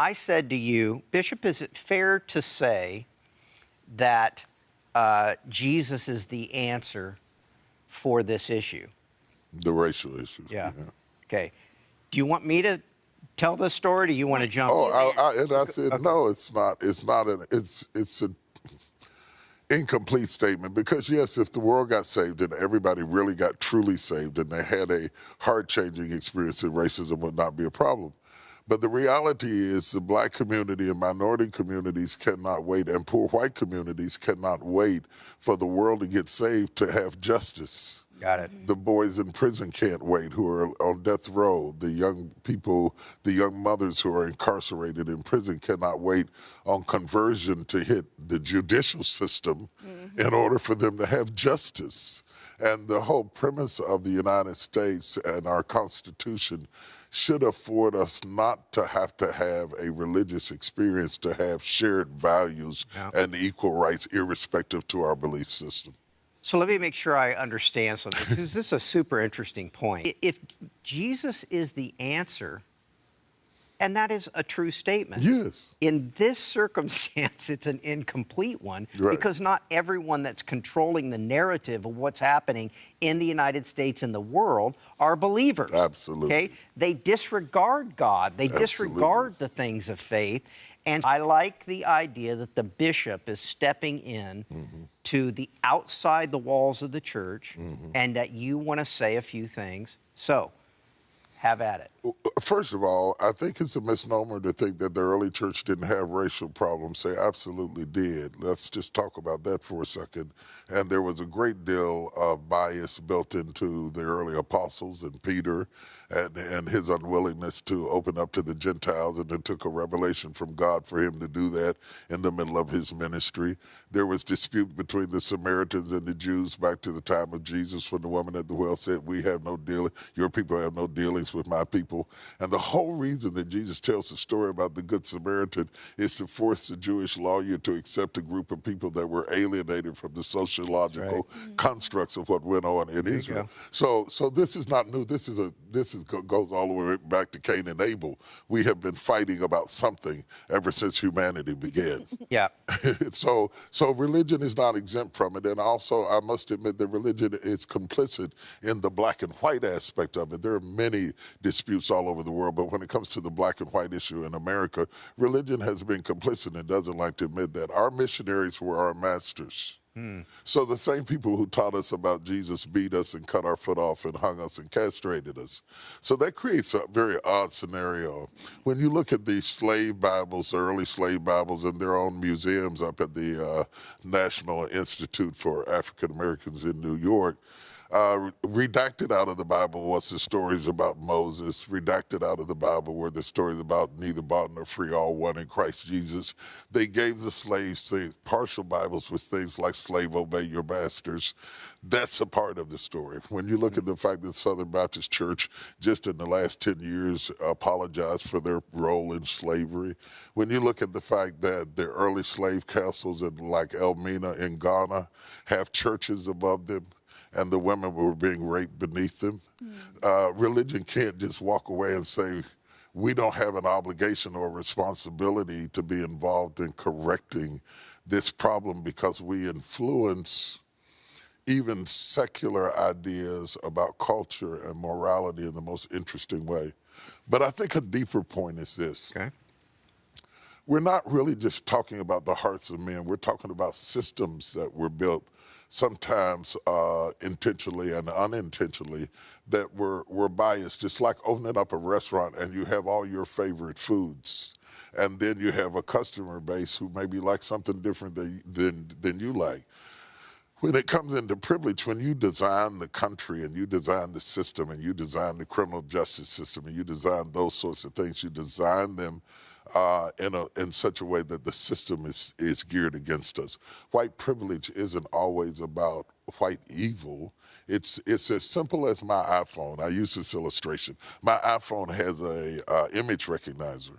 I said to you, Bishop, is it fair to say that Jesus is the answer for this issue? The racial issues. Yeah. Okay. Do you want me to tell the story, or do you want to jump? And I said, okay. No, it's not. It's not it's an incomplete statement, because yes, if the world got saved and everybody really got truly saved and they had a heart-changing experience, then racism would not be a problem. But the reality is the black community and minority communities cannot wait, and poor white communities cannot wait for the world to get saved to have justice. Got it. The boys in prison can't wait who are on death row. The young people, the young mothers who are incarcerated in prison cannot wait on conversion to hit the judicial system in order for them to have justice. And the whole premise of the United States and our Constitution should afford us not to have a religious experience to have shared values and equal rights irrespective to our belief system. So let me make sure I understand something, because this is a super interesting point. If Jesus is the answer, and that is a true statement. Yes. In this circumstance, it's an incomplete one, because not everyone that's controlling the narrative of what's happening in the United States and the world are believers. Absolutely. Okay? They disregard God. They disregard the things of faith. And I like the idea that the bishop is stepping in to the outside the walls of the church, and that you want to say a few things. So, have at it. First of all, I think it's a misnomer to think that the early church didn't have racial problems. They absolutely did. Let's just talk about that for a second. And there was a great deal of bias built into the early apostles and Peter and his unwillingness to open up to the Gentiles, and it took a revelation from God for him to do that in the middle of his ministry. There was dispute between the Samaritans and the Jews back to the time of Jesus, when the woman at the well said, "We have no dealing, your people have no dealings with my people." And the whole reason that Jesus tells the story about the Good Samaritan is to force the Jewish lawyer to accept a group of people that were alienated from the sociological constructs of what went on in Israel. So this is not new. This goes all the way back to Cain and Abel. We have been fighting about something ever since humanity began. So religion is not exempt from it. And also, I must admit that religion is complicit in the black and white aspect of it. There are many disputes all over the world, but when it comes to the black and white issue in America, religion has been complicit and doesn't like to admit that. Our missionaries were our masters. So the same people who taught us about Jesus beat us and cut our foot off and hung us and castrated us. So that creates a very odd scenario. When you look at the slave Bibles, early slave Bibles, in their own museums up at the National Institute for African Americans in New York, redacted out of the Bible was the stories about Moses. Redacted out of the Bible were the stories about neither bond nor free, all one in Christ Jesus. They gave the slaves things, partial Bibles with things like slave, obey your masters. That's a part of the story. When you look at the fact that Southern Baptist Church just in the last 10 years apologized for their role in slavery. When you look at the fact that the early slave castles in like Elmina in Ghana have churches above them, and the women were being raped beneath them. Religion can't just walk away and say, we don't have an obligation or responsibility to be involved in correcting this problem, because we influence even secular ideas about culture and morality in the most interesting way. But I think a deeper point is this. We're not really just talking about the hearts of men. We're talking about systems that were built, sometimes intentionally and unintentionally, that were biased. It's like opening up a restaurant and you have all your favorite foods, and then you have a customer base who maybe likes something different than you like. When it comes into privilege, when you design the country and you design the system and you design the criminal justice system and you design those sorts of things, you design them in such a way that the system is geared against us. White privilege isn't always about white evil. It's as simple as my iPhone. I use this illustration. My iPhone has a image recognizer.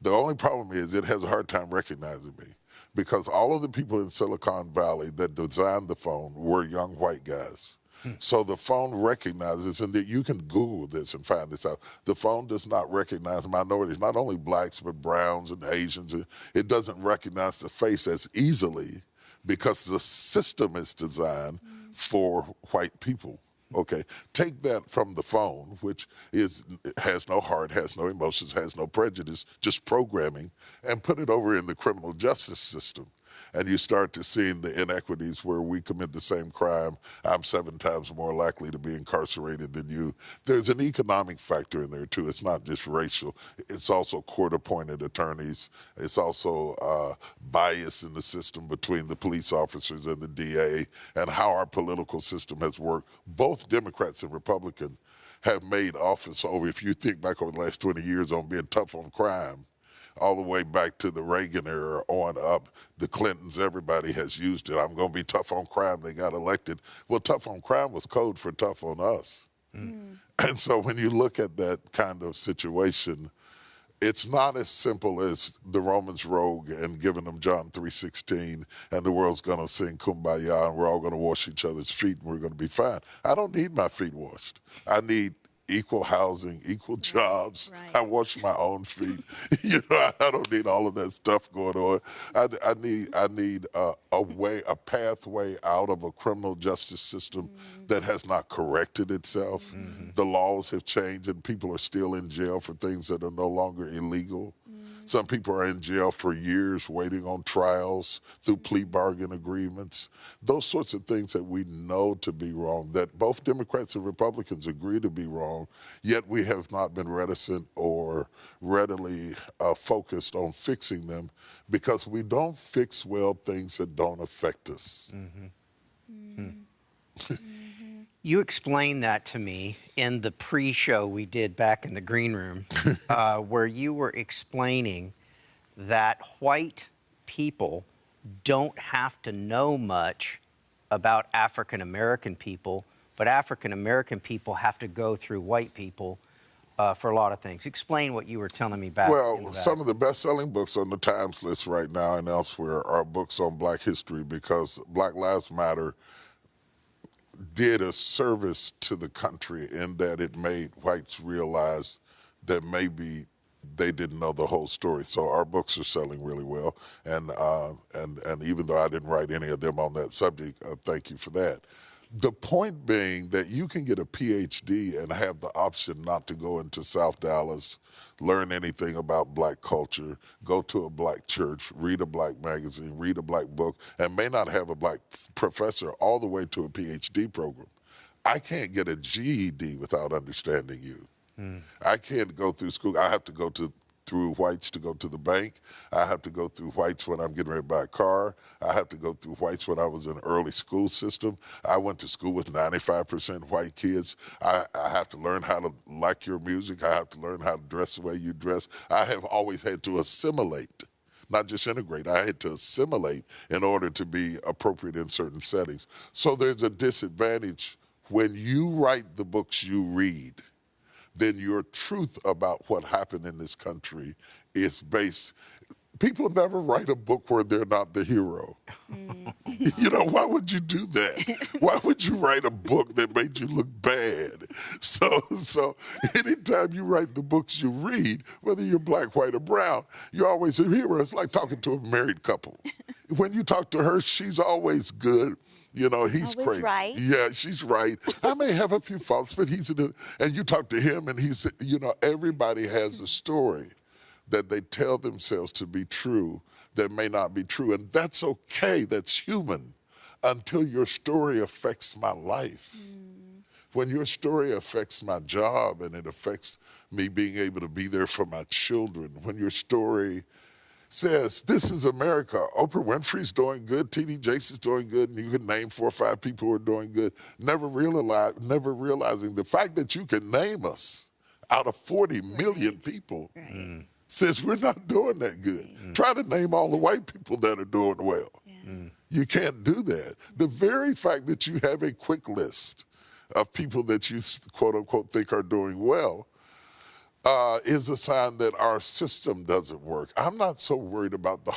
The only problem is it has a hard time recognizing me, because all of the people in Silicon Valley that designed the phone were young white guys. So the phone recognizes, and that you can Google this and find this out. The phone does not recognize minorities, not only blacks, but browns and Asians. It doesn't recognize the face as easily because the system is designed for white people. Okay, take that from the phone, which has no heart, has no emotions, has no prejudice, just programming, and put it over in the criminal justice system. And you start to see the inequities where we commit the same crime. I'm 7 times more likely to be incarcerated than you. There's an economic factor in there too. It's not just racial. It's also court-appointed attorneys. It's also bias in the system between the police officers and the DA, and how our political system has worked. Both Democrats and Republicans have made office over, if you think back over the last 20 years, on being tough on crime, all the way back to the Reagan era on up. The Clintons, everybody has used it. I'm going to be tough on crime. They got elected. Well, tough on crime was code for tough on us. And so when you look at that kind of situation, it's not as simple as the Romans rogue and giving them John 3:16 and the world's going to sing Kumbaya and we're all going to wash each other's feet and we're going to be fine. I don't need my feet washed. I need equal housing, equal jobs. Right. I wash my own feet. You know, I don't need all of that stuff going on. I need a pathway out of a criminal justice system that has not corrected itself. The laws have changed and people are still in jail for things that are no longer illegal. Some people are in jail for years waiting on trials through plea bargain agreements. Those sorts of things that we know to be wrong, that both Democrats and Republicans agree to be wrong, yet we have not been reticent or readily focused on fixing them because we don't fix well things that don't affect us. You explained that to me in the pre-show we did back in the green room, where you were explaining that white people don't have to know much about African American people, but African American people have to go through white people for a lot of things. Explain what you were telling me back. Well, some of the best-selling books on the Times list right now and elsewhere are books on Black history because Black Lives Matter did a service to the country in that it made whites realize that maybe they didn't know the whole story. So our books are selling really well, and even though I didn't write any of them on that subject, thank you for that. The point being that you can get a PhD and have the option not to go into South Dallas, learn anything about black culture, go to a black church, read a black magazine, read a black book, and may not have a black professor all the way to a PhD program. I can't get a GED without understanding you. I can't go through school. I have to go through whites to go to the bank. I have to go through whites when I'm getting ready to buy a car. I have to go through whites when I was in early school system. I went to school with 95% white kids. I have to learn how to like your music. I have to learn how to dress the way you dress. I have always had to assimilate, not just integrate. I had to assimilate in order to be appropriate in certain settings. So there's a disadvantage when you write the books you read. Then your truth about what happened in this country is based. People never write a book where they're not the hero. You know, why would you do that? Why would you write a book that made you look bad? So anytime you write the books you read, whether you're black, white, or brown, you're always a hero. It's like talking to a married couple. When you talk to her, she's always good. You know, he's always crazy. right. Yeah, she's right. I may have a few faults, but and you talk to him and he's, you know, everybody has a story that they tell themselves to be true that may not be true. And that's okay, that's human, until your story affects my life. When your story affects my job and it affects me being able to be there for my children, when your story says, this is America. Oprah Winfrey's doing good, T.D. Jakes is doing good, and you can name 4 or 5 people who are doing good, never realizing the fact that you can name us out of 40 million people says we're not doing that good. Try to name all the white people that are doing well. You can't do that. The very fact that you have a quick list of people that you quote unquote think are doing well is a sign that our system doesn't work. I'm not so worried about the